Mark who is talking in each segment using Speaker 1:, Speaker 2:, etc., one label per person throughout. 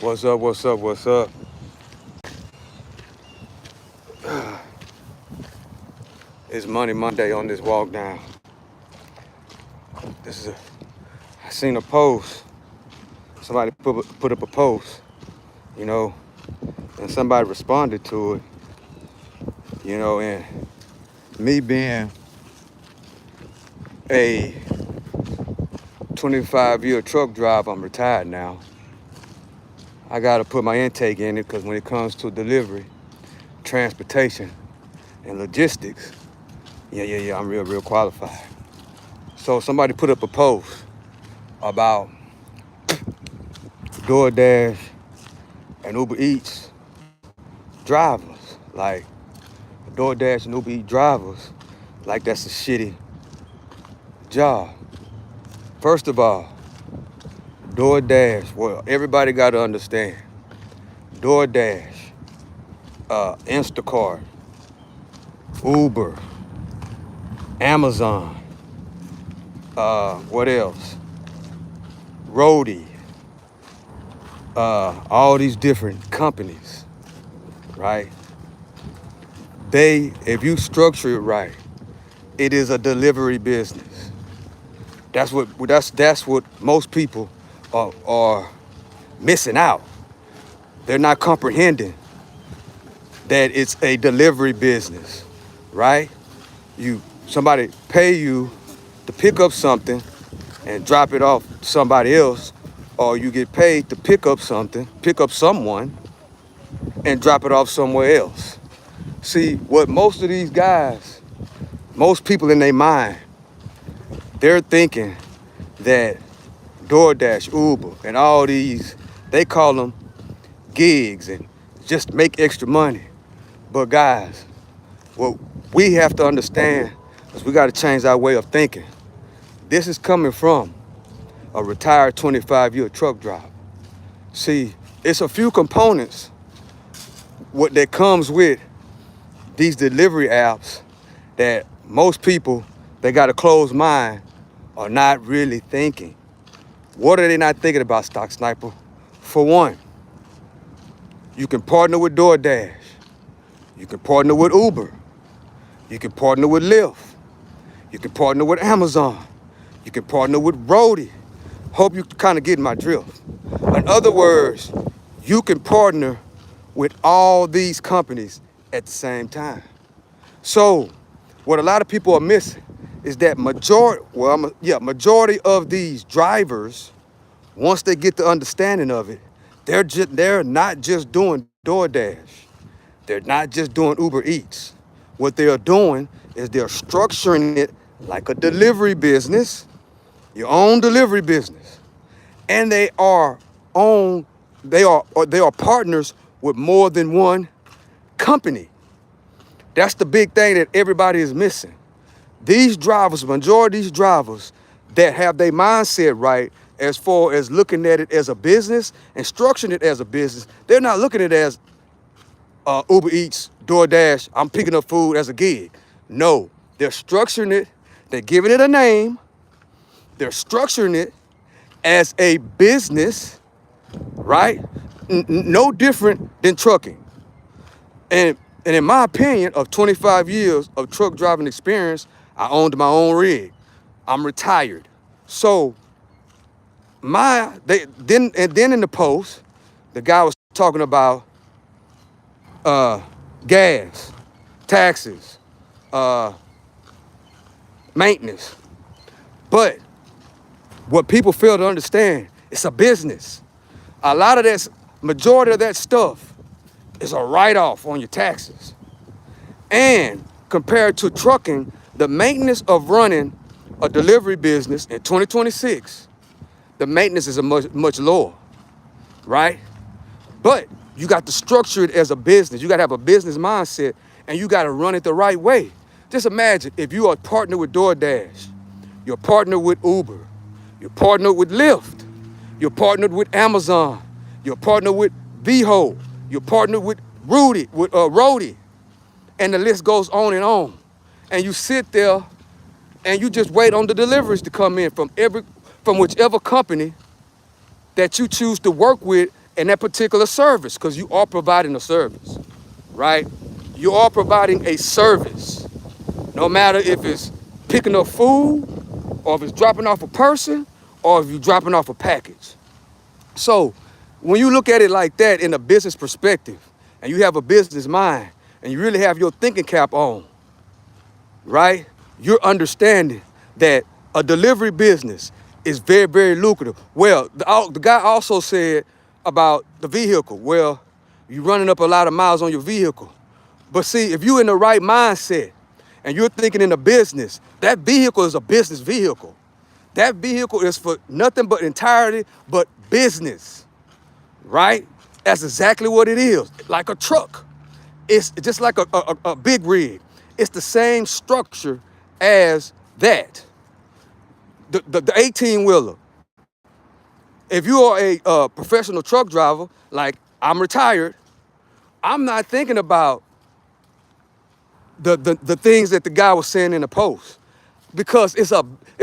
Speaker 1: What's up? What's up? What's up? It's Money Monday on this walk down. I seen a post. Somebody put up a post, you know, and somebody responded to it, and me being a 25-year truck driver, I'm retired now. I gotta put my intake in it because when it comes to delivery, transportation, and logistics, yeah, I'm real qualified. So somebody put up a post about DoorDash and Uber Eats drivers, like DoorDash and Uber Eats drivers, like that's a shitty job. First of all, DoorDash, well, everybody got to understand, DoorDash, Instacart, Uber, Amazon, what else? Roadie, all these different companies, right? If you structure it right, it is a delivery business. That's what most people are missing out. They're not comprehending that it's a delivery business, right? Somebody pay you to pick up something and drop it off to somebody else, or you get paid to pick up someone and drop it off somewhere else. See, what most of these guys, most people in their mind, they're thinking that DoorDash, Uber, and all these, they call them gigs and just make extra money. But guys, what we have to understand is we got to change our way of thinking. This is coming from a retired 25-year truck driver. See, it's a few components what that comes with these delivery apps that most people, they got a closed mind, are not really thinking. What are they not thinking about, Stock Sniper? For one, you can partner with DoorDash. You can partner with Uber. You can partner with Lyft. You can partner with Amazon. You can partner with Roadie. Hope you kind of get my drift. In other words, you can partner with all these companies at the same time. So what a lot of people are missing is that majority of these drivers, once they get the understanding of it, they're not just doing DoorDash. They're not just doing Uber Eats. What they are doing is they're structuring it like a delivery business, your own delivery business. And they are partners with more than one company. That's the big thing that everybody is missing. These drivers, majority of these drivers that have their mindset right as far as looking at it as a business and structuring it as a business, they're not looking at it as Uber Eats, DoorDash, I'm picking up food as a gig. No, they're structuring it, they're giving it a name, they're structuring it as a business, right? No different than trucking. And in my opinion, of 25 years of truck driving experience, I owned my own rig. I'm retired. So then in the post, the guy was talking about gas, taxes, maintenance. But what people fail to understand, it's a business. A lot of that, majority of that stuff is a write-off on your taxes. And compared to trucking, the maintenance of running a delivery business in 2026, the maintenance is much lower, right? But you got to structure it as a business. You got to have a business mindset, and you got to run it the right way. Just imagine if you are partnered with DoorDash, you're partnered with Uber, you're partnered with Lyft, you're partnered with Amazon, you're partnered with VHO, you're partnered with Roadie, and the list goes on. And you sit there and you just wait on the deliveries to come in from whichever company that you choose to work with in that particular service, because you are providing a service, right? You are providing a service, no matter if it's picking up food, or if it's dropping off a person, or if you're dropping off a package. So when you look at it like that in a business perspective, and you have a business mind, and you really have your thinking cap on, right? You're understanding that a delivery business is very, very lucrative. Well, the guy also said about the vehicle. Well, you're running up a lot of miles on your vehicle. But see, if you're in the right mindset and you're thinking in a business, that vehicle is a business vehicle. That vehicle is for nothing but entirety but business, right? That's exactly what it is, like a truck. It's just like a big rig. It's the same structure as that. The 18-wheeler. If you are a professional truck driver, like I'm retired, I'm not thinking about the things that the guy was saying in the post, because it's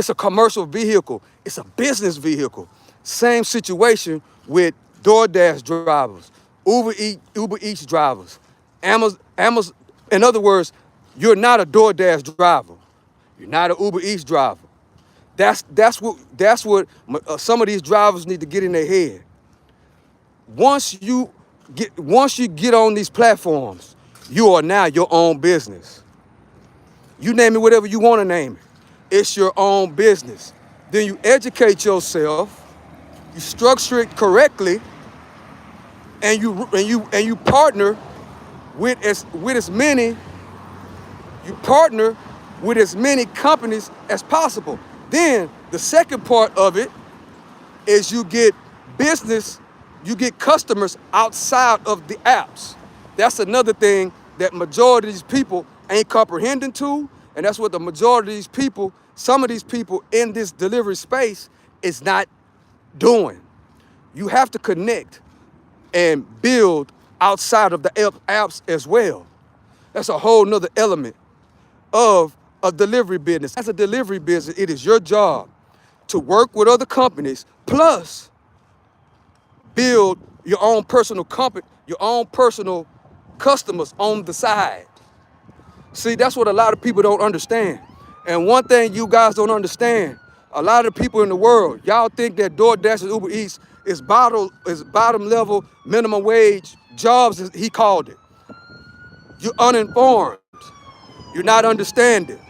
Speaker 1: a commercial vehicle. It's a business vehicle. Same situation with DoorDash drivers, Uber Eats drivers, Amazon. In other words, you're not a DoorDash driver. You're not an Uber Eats driver. That's what some of these drivers need to get in their head. Once you get on these platforms, you are now your own business. You name it whatever you want to name it. It's your own business. Then you educate yourself, you structure it correctly, and you partner with as many companies as possible. Then the second part of it is you get customers outside of the apps. That's another thing that majority of these people ain't comprehending to, and that's what the majority of these people, some of these people in this delivery space, is not doing. You have to connect and build outside of the apps as well. That's a whole nother element of a delivery business. As a delivery business, it is your job to work with other companies, plus build your own personal company, your own personal customers on the side. See, that's what a lot of people don't understand. And one thing you guys don't understand, a lot of people in the world, y'all think that DoorDash and Uber Eats is bottom level minimum wage jobs, as he called it. You're uninformed. You're not understanding,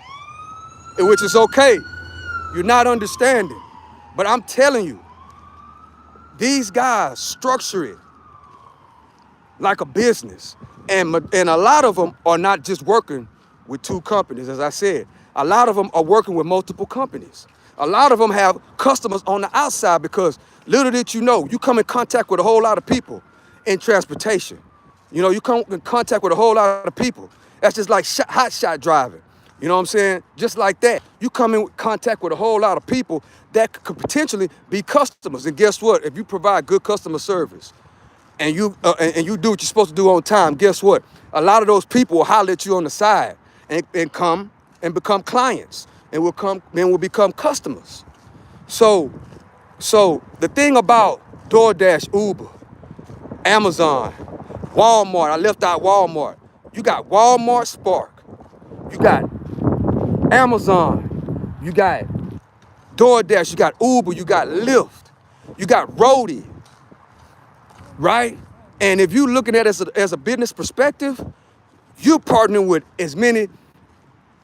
Speaker 1: which is okay. You're not understanding. But I'm telling you, these guys structure it like a business. And a lot of them are not just working with two companies, as I said. A lot of them are working with multiple companies. A lot of them have customers on the outside, because little did you know, you come in contact with a whole lot of people in transportation. You know, you come in contact with a whole lot of people. That's just like hot shot driving. You know what I'm saying? Just like that. You come in contact with a whole lot of people that could potentially be customers. And guess what? If you provide good customer service, and you do what you're supposed to do on time, guess what? A lot of those people will holler at you on the side and come and become clients, and will become customers. So the thing about DoorDash, Uber, Amazon, Walmart, I left out Walmart. You got Walmart Spark, you got Amazon, you got DoorDash, you got Uber, you got Lyft, you got Roadie, right? And if you're looking at it as a business perspective, you're partnering with as many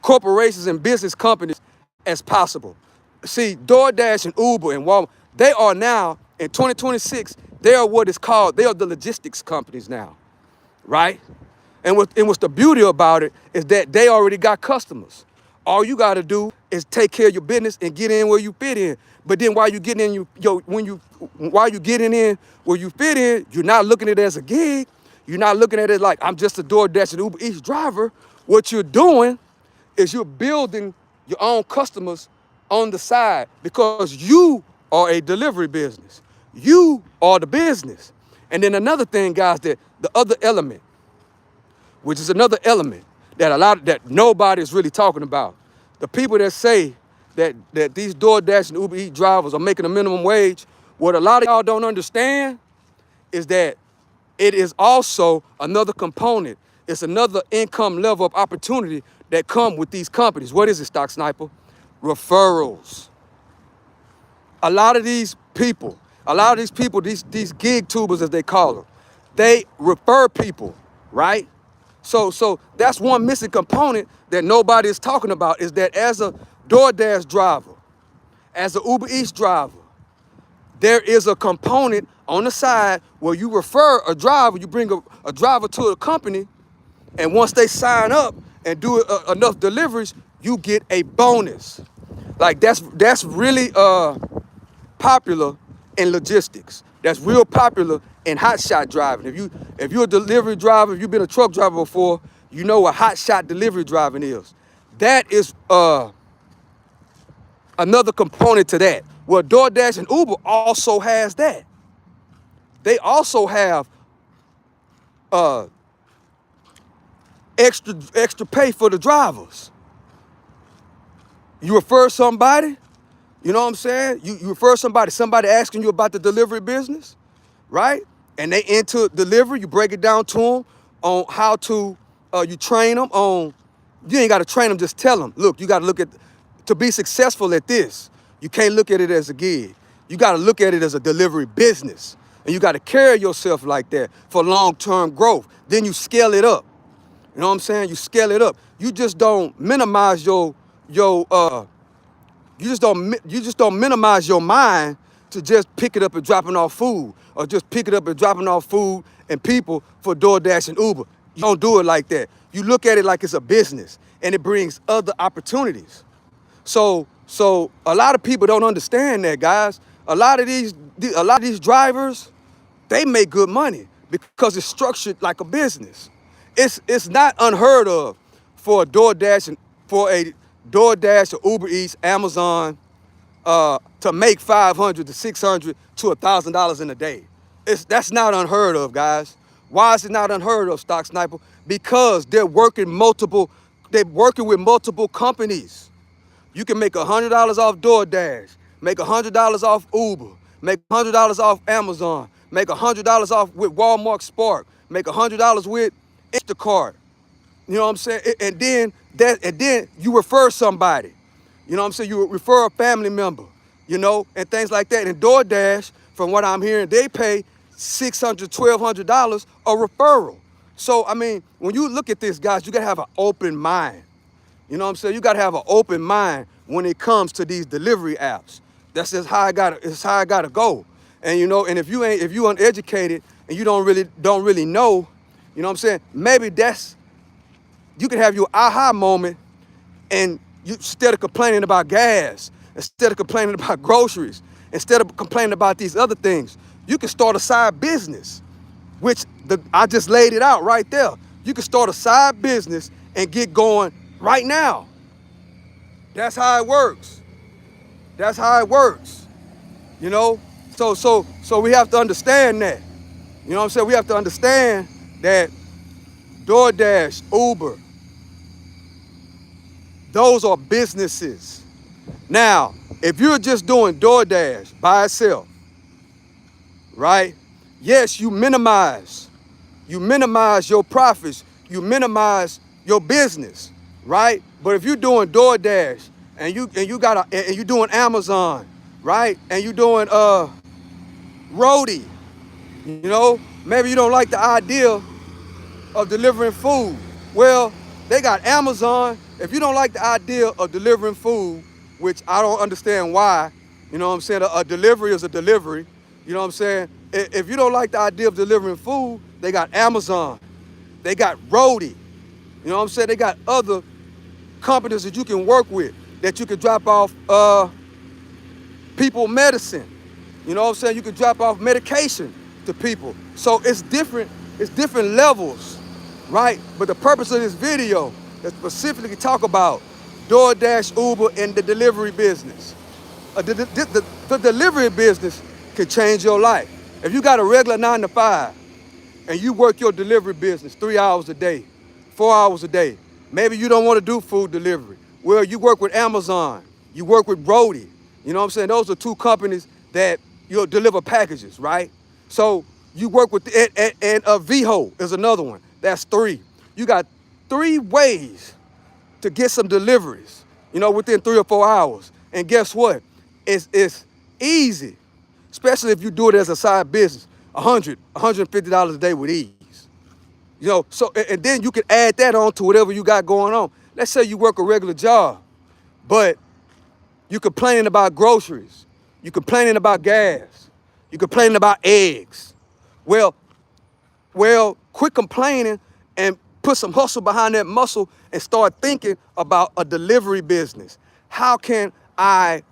Speaker 1: corporations and business companies as possible. See, DoorDash and Uber and Walmart, they are now, in 2026, they are the logistics companies now, right? And what's the beauty about it is that they already got customers. All you got to do is take care of your business and get in where you fit in. But then while you getting in, while you getting in where you fit in, you're not looking at it as a gig. You're not looking at it like I'm just a DoorDash and Uber Eats driver. What you're doing is you're building your own customers on the side, because you are a delivery business. You are the business. And then another thing, guys, that the other element, which is another element that nobody's really talking about. The people that say that these DoorDash and Uber Eats drivers are making a minimum wage, what a lot of y'all don't understand is that it is also another component. It's another income level of opportunity that come with these companies. What is it, Stock Sniper? Referrals. A lot of these people, these gig tubers as they call them, they refer people, right? So that's one missing component that nobody is talking about, is that as a DoorDash driver, as an Uber Eats driver, there is a component on the side where you refer a driver, you bring a driver to a company, and once they sign up and do enough deliveries, you get a bonus. Like that's really popular in logistics. That's real popular in hotshot driving. If you're a delivery driver, if you've been a truck driver before, you know what hotshot delivery driving is. That is another component to that. Well, DoorDash and Uber also has that. They also have extra pay for the drivers. You refer somebody, you know what I'm saying? You refer somebody asking you about the delivery business, right? And they into delivery, you break it down to them on how to, you train them on, you ain't got to train them, just tell them, look, you got to look at, to be successful at this, you can't look at it as a gig. You got to look at it as a delivery business. And you got to carry yourself like that for long-term growth. Then you scale it up. You know what I'm saying? You scale it up. You just don't minimize you just don't minimize your mind to just pick it up and dropping off food, or just pick it up and dropping off food and people for DoorDash and Uber. You don't do it like that. You look at it like it's a business, and it brings other opportunities. So a lot of people don't understand that, guys. A lot of these drivers, they make good money because it's structured like a business. It's not unheard of for a DoorDash or Uber Eats, Amazon, to make $500 to $600 to $1,000 in a day. That's not unheard of, guys. Why is it not unheard of, Stock Sniper? Because they're working with multiple companies. You can make $100 off DoorDash, make $100 off Uber, make $100 off Amazon, make $100 off with Walmart Spark, make $100 with Instacart. You know what I'm saying? And then you refer somebody. You know what I'm saying? You refer a family member, you know, and things like that. And DoorDash, from what I'm hearing, they pay $600, $1,200 a referral. So, I mean, when you look at this, guys, you gotta have an open mind. You know what I'm saying? You gotta have an open mind when it comes to these delivery apps. That's just how it's how I gotta go. And you know, and if you uneducated and you don't really know, you know what I'm saying? Maybe you can have your aha moment, and you, instead of complaining about gas, instead of complaining about groceries, instead of complaining about these other things, you can start a side business, which I just laid it out right there. You can start a side business and get going right now. That's how it works. That's how it works. You know? So we have to understand that. You know what I'm saying? We have to understand that DoorDash, Uber, those are businesses. Now, if you're just doing DoorDash by itself, right? Yes, you minimize your profits, you minimize your business, right? But if you're doing DoorDash and you're doing Amazon, right? And you're doing roadie, you know, maybe you don't like the idea of delivering food. Well, they got Amazon. If you don't like the idea of delivering food, which I don't understand why, you know what I'm saying? A delivery is a delivery. You know what I'm saying? If you don't like the idea of delivering food, they got Amazon. They got roadie. You know what I'm saying? They got other companies that you can work with, that you can drop off people medicine. You know what I'm saying? You can drop off medication to people. So it's different levels, right? But the purpose of this video is specifically talk about DoorDash, Uber, and the delivery business. The delivery business can change your life. If you got a regular 9 to 5 and you work your delivery business 3 hours a day, 4 hours a day, maybe you don't want to do food delivery. Well, you work with Amazon, you work with Brody. You know what I'm saying? Those are two companies that you'll deliver packages, right? So You work with, and VHO is another one. That's 3. You got 3 ways to get some deliveries, within 3 or 4 hours. And guess what? It's easy, especially if you do it as a side business. $150 a day with ease. So and then you can add that on to whatever you got going on. Let's say you work a regular job, but you complaining about groceries, you complaining about gas, you complaining about eggs. Well, quit complaining and put some hustle behind that muscle and start thinking about a delivery business. How can I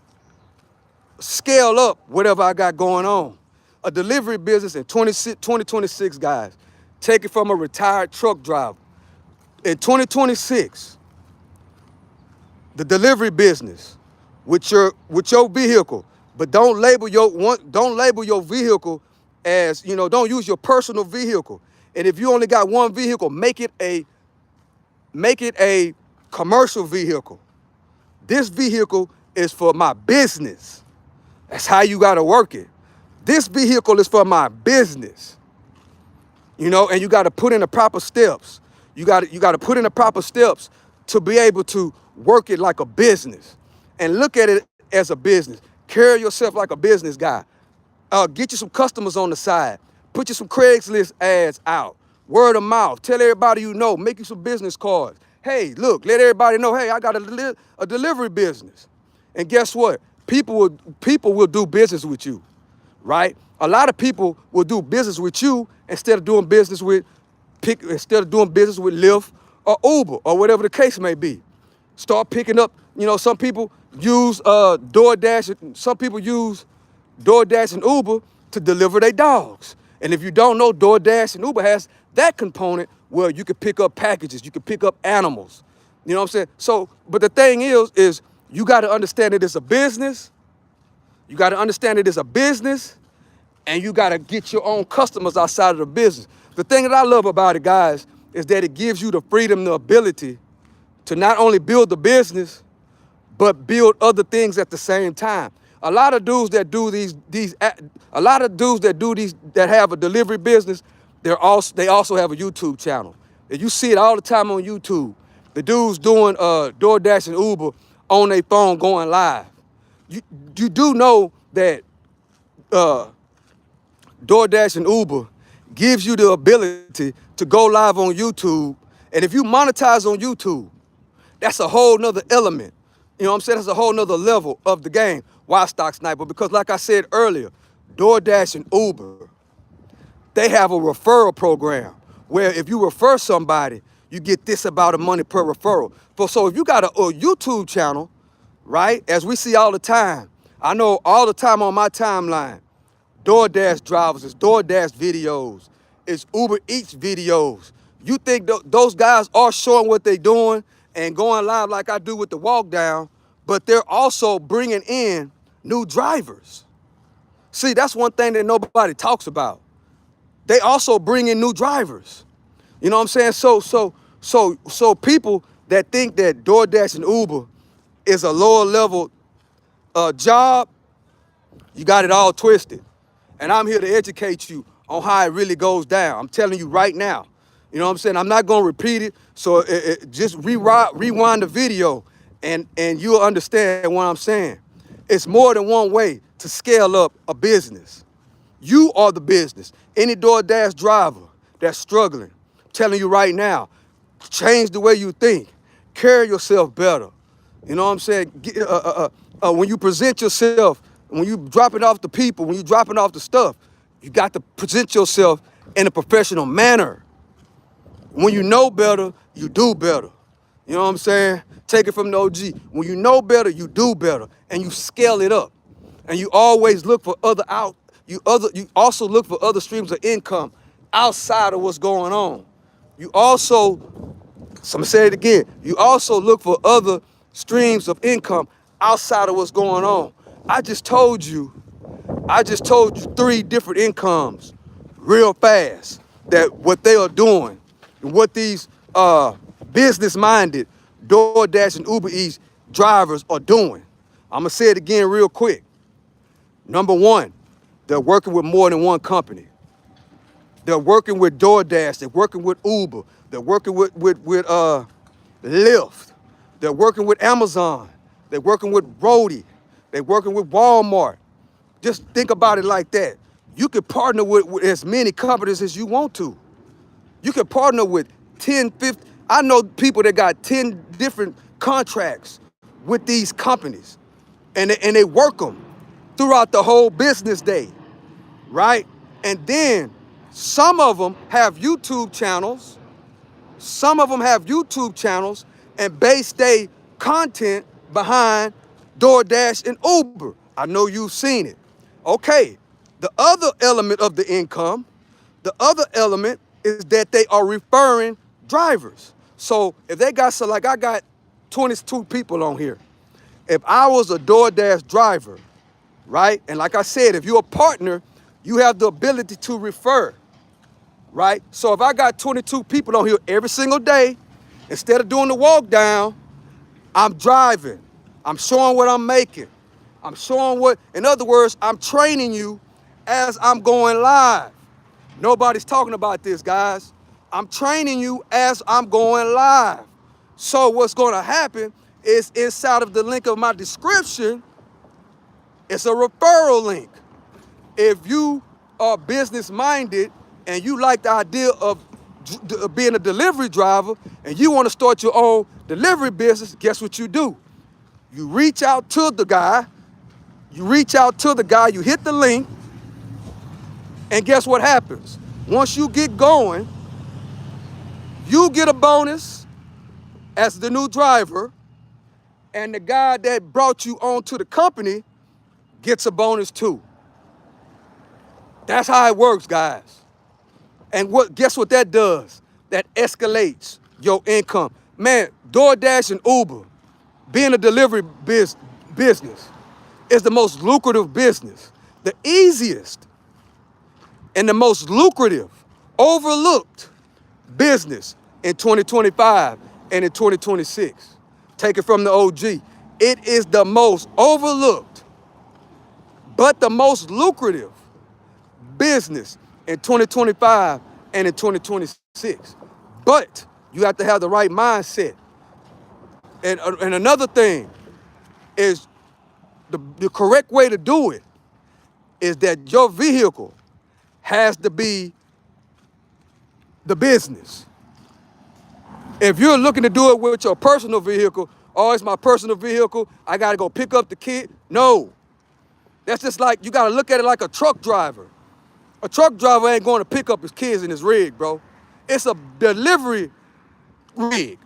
Speaker 1: scale up whatever I got going on? A delivery business in 2026, guys. Take it from a retired truck driver. In 2026, the delivery business with your vehicle, but don't label your vehicle as, don't use your personal vehicle. And if you only got one vehicle, make it a commercial vehicle. This vehicle is for my business. That's how you got to work it. This vehicle is for my business. And you got to put in the proper steps. You got to put in the proper steps to be able to work it like a business and look at it as a business. Carry yourself like a business guy. Get you some customers on the side. Put you some Craigslist ads out. Word of mouth. Tell everybody you know. Make you some business cards. Hey, look, let everybody know, hey, I got a delivery business. And guess what? People will do business with you, right? A lot of people will do business with you instead of doing business with Lyft or Uber or whatever the case may be. Start picking up, some people use DoorDash. Some people use DoorDash and Uber to deliver their dogs. And if you don't know, DoorDash and Uber has that component where you can pick up packages, you can pick up animals. You know what I'm saying? So, but the thing is you got to understand that it's a business. You got to understand that it's a business, and you got to get your own customers outside of the business. The thing that I love about it, guys, is that it gives you the freedom, the ability to not only build the business, but build other things at the same time. A lot of dudes that do that have a delivery business, they also have a YouTube channel. And you see it all the time on YouTube. The dudes doing DoorDash and Uber on their phone going live. You do know that DoorDash and Uber gives you the ability to go live on YouTube. And if you monetize on YouTube, that's a whole nother element. You know what I'm saying? That's a whole nother level of the game. Why Stock Sniper? Because like I said earlier, DoorDash and Uber, they have a referral program where if you refer somebody, you get this amount of money per referral. So if you got a YouTube channel, right, as we see all the time, I know all the time on my timeline, DoorDash drivers, it's DoorDash videos, it's Uber Eats videos. You think those guys are showing what they're doing and going live like I do with the walk down, but they're also bringing in new drivers. See, that's one thing that nobody talks about. They also bring in new drivers. You know what I'm saying? So people that think that DoorDash and Uber is a lower level job, you got it all twisted. And I'm here to educate you on how it really goes down. I'm telling you right now. You know what I'm saying? I'm not gonna repeat it. So just rewind the video and you'll understand what I'm saying. It's more than one way to scale up a business. You are the business. Any DoorDash driver that's struggling, I'm telling you right now, change the way you think. Carry yourself better. You know what I'm saying? When you present yourself, when you dropping off the people, when you dropping off the stuff, you got to present yourself in a professional manner. When you know better, you do better. You know what I'm saying? Take it from the OG. When you know better, you do better, and you scale it up. And you always look for you also look for other streams of income outside of what's going on. You also, so I'm gonna say it again, you also look for other streams of income outside of what's going on. I just told you 3 different incomes real fast, that what they are doing and what these business-minded DoorDash and Uber Eats drivers are doing. I'm gonna say it again real quick. Number 1, they're working with more than one company. They're working with DoorDash. They're working with Uber. They're working with Lyft. They're working with Amazon. They're working with Roadie. They're working with Walmart. Just think about it like that. You could partner with as many companies as you want to. You can partner with 10, 50. I know people that got 10 different contracts with these companies, and they work them throughout the whole business day, right? And then some of them have YouTube channels. Some of them have YouTube channels and base their content behind DoorDash and Uber. I know you've seen it. Okay, the other element of the income, the other element is that they are referring drivers. So if they got, so like I got 22 people on here. If I was a DoorDash driver, right? And like I said, if you're a partner, you have the ability to refer, right? So if I got 22 people on here every single day, instead of doing the walk down, I'm driving. I'm showing what I'm making. I'm showing what, in other words, I'm training you as I'm going live. Nobody's talking about this, guys. I'm training you as I'm going live. So what's going to happen is inside of the link of my description, it's a referral link. If you are business minded and you like the idea of being a delivery driver and you want to start your own delivery business, guess what you do? You reach out to the guy, you hit the link, and guess what happens? Once you get going, you get a bonus as the new driver, and the guy that brought you onto the company gets a bonus too. That's how it works, guys. And guess what that does? That escalates your income. Man, DoorDash and Uber, being a delivery business, is the most lucrative business. The easiest and the most lucrative, overlooked business in 2025 and in 2026. Take it from the OG. It is the most overlooked, but the most lucrative business in 2025 and in 2026. But you have to have the right mindset. And another thing is the correct way to do it is that your vehicle has to be the business. If you're looking to do it with your personal vehicle, oh, it's my personal vehicle, I gotta go pick up the kid. No, that's just like, you gotta look at it like a truck driver. A truck driver ain't going to pick up his kids in his rig, bro. It's a delivery rig.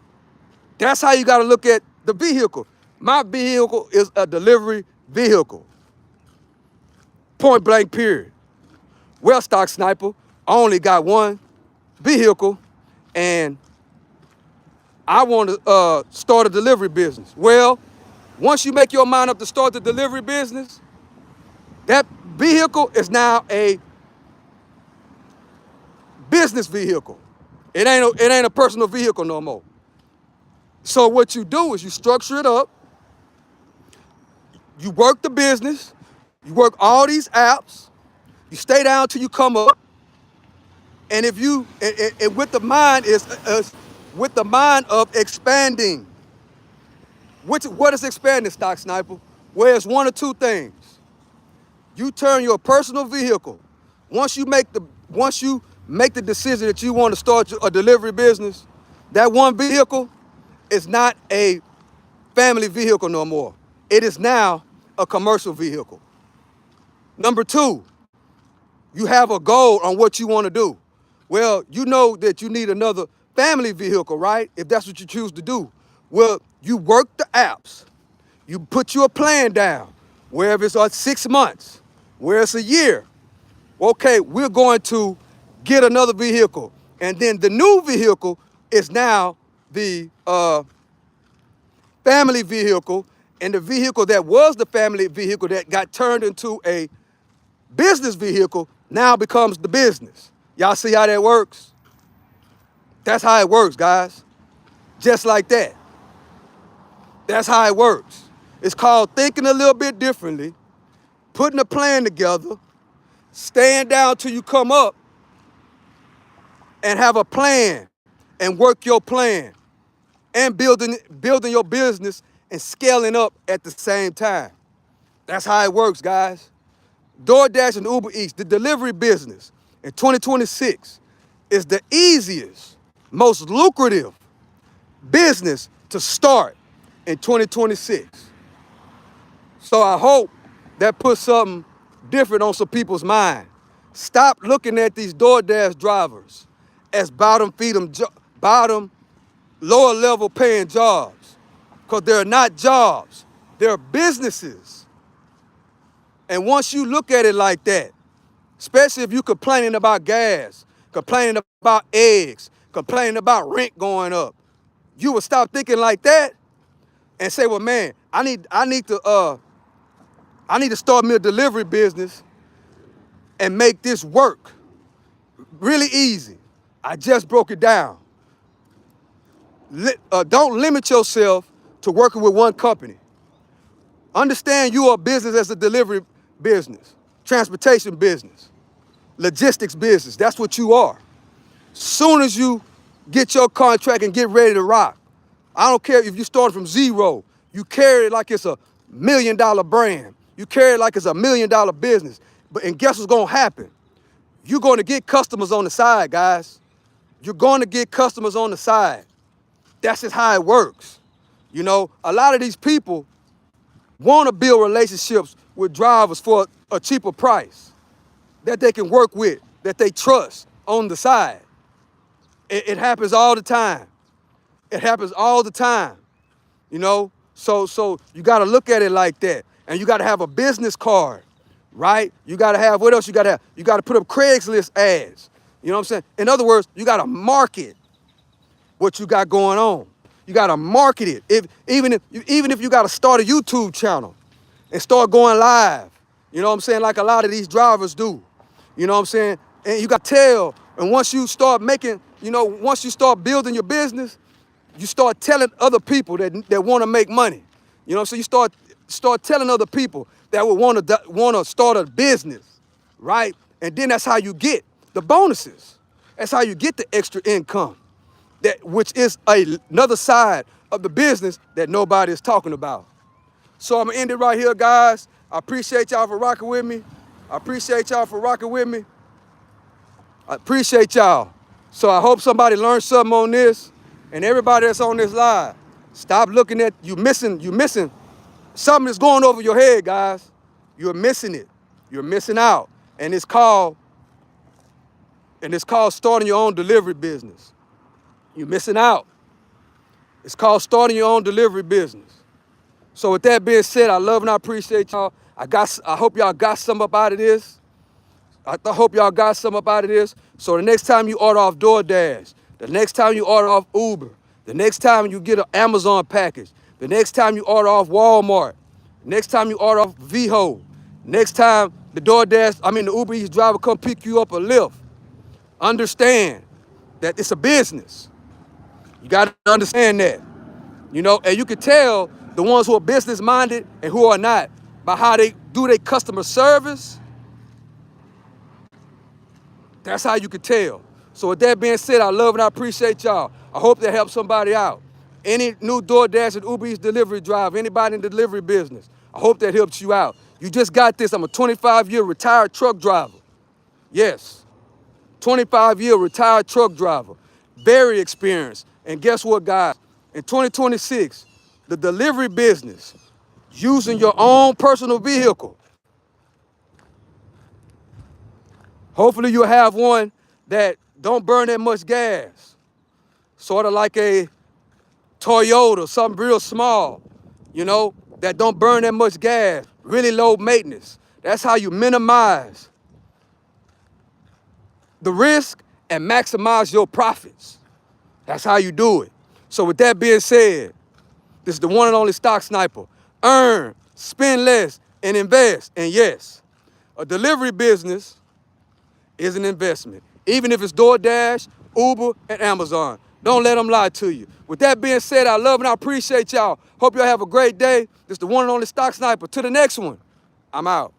Speaker 1: That's how you gotta look at the vehicle. My vehicle is a delivery vehicle. Point blank, period. Well, Stock Sniper, I only got one vehicle, and I want to start a delivery business. Well, once you make your mind up to start the delivery business, that vehicle is now a business vehicle. It ain't a personal vehicle no more. So what you do is you structure it up, you work the business, you work all these apps, you stay down till you come up, and if you and with the mind with the mind of expanding. What is expanding, Stock Sniper? Well, it's one or two things. You turn your personal vehicle. Once you make the decision that you want to start a delivery business, that one vehicle is not a family vehicle no more. It is now a commercial vehicle. Number two, you have a goal on what you want to do. Well, you know that you need another family vehicle, right? If that's what you choose to do. Well, you work the apps. You put your plan down, wherever it's 6 months, where it's a year. Okay, we're going to get another vehicle. And then the new vehicle is now the family vehicle, and the vehicle that was the family vehicle that got turned into a business vehicle now becomes the business. Y'all see how that works? That's how it works, guys. Just like that. That's how it works. It's called thinking a little bit differently, putting a plan together, staying down till you come up, and have a plan and work your plan and building your business and scaling up at the same time. That's how it works, guys. DoorDash and Uber Eats, the delivery business in 2026 is the easiest, most lucrative business to start in 2026. So I hope that puts something different on some people's mind. Stop looking at these DoorDash drivers as bottom, lower level paying jobs, because they're not jobs, they're businesses. And once you look at it like that, especially if you're complaining about gas, complaining about eggs, complaining about rent going up, you will stop thinking like that and say, well, man, I need to start me a delivery business and make this work really easy. I just broke it down. Don't limit yourself to working with one company. Understand you are a business as a delivery business, transportation business, logistics business. That's what you are. Soon as you get your contract and get ready to rock, I don't care if you started from zero, you carry it like it's $1 million brand. You carry it like it's $1 million business. And guess what's gonna happen? You're gonna get customers on the side, guys. You're gonna get customers on the side. That's just how it works. You know, a lot of these people want to build relationships with drivers for a cheaper price that they can work with, that they trust on the side. It happens all the time. It happens all the time, you know? So you got to look at it like that. And you got to have a business card, right? You got to have, what else you got to have? You got to put up Craigslist ads. You know what I'm saying? In other words, you got to market what you got going on. You got to market it. Even if you got to start a YouTube channel and start going live, you know what I'm saying? Like a lot of these drivers do. You know what I'm saying? And you got to tell, and once you start making, once you start building your business, you start telling other people that want to make money. You know what I'm saying? You start telling other people that would want to start a business, right? And then that's how you get the bonuses. That's how you get the extra income, which is another side of the business that nobody is talking about. So I'm gonna end it right here, guys. I appreciate y'all for rocking with me. I appreciate y'all for rocking with me. I appreciate y'all. So I hope somebody learned something on this, and everybody that's on this live, stop looking at you missing something that's going over your head, guys. You're missing it. You're missing out. And it's called starting your own delivery business. You're missing out. It's called starting your own delivery business. So with that being said, I love and I appreciate y'all. I hope y'all got something up out of this. I hope y'all got something up out of this. So the next time you order off DoorDash, the next time you order off Uber, the next time you get an Amazon package, the next time you order off Walmart, next time you order off VHO, next time the Uber Eats driver come pick you up a lift, understand that it's a business. You got to understand that, and you can tell the ones who are business minded and who are not by how they do their customer service. That's how you can tell. So with that being said, I love and I appreciate y'all. I hope that helps somebody out. Any new DoorDash and Uber Eats delivery driver, anybody in the delivery business, I hope that helps you out. You just got this. I'm a 25-year retired truck driver. Yes, 25-year retired truck driver. Very experienced. And guess what, guys? In 2026, the delivery business, using your own personal vehicle. Hopefully you'll have one that don't burn that much gas. Sort of like a Toyota, something real small, that don't burn that much gas, really low maintenance. That's how you minimize the risk and maximize your profits. That's how you do it. So with that being said, this is the one and only Stock Sniper. Earn, spend less, and invest. And yes, a delivery business is an investment. Even if it's DoorDash, Uber, and Amazon. Don't let them lie to you. With that being said, I love and I appreciate y'all. Hope y'all have a great day. This is the one and only Stock Sniper. To the next one, I'm out.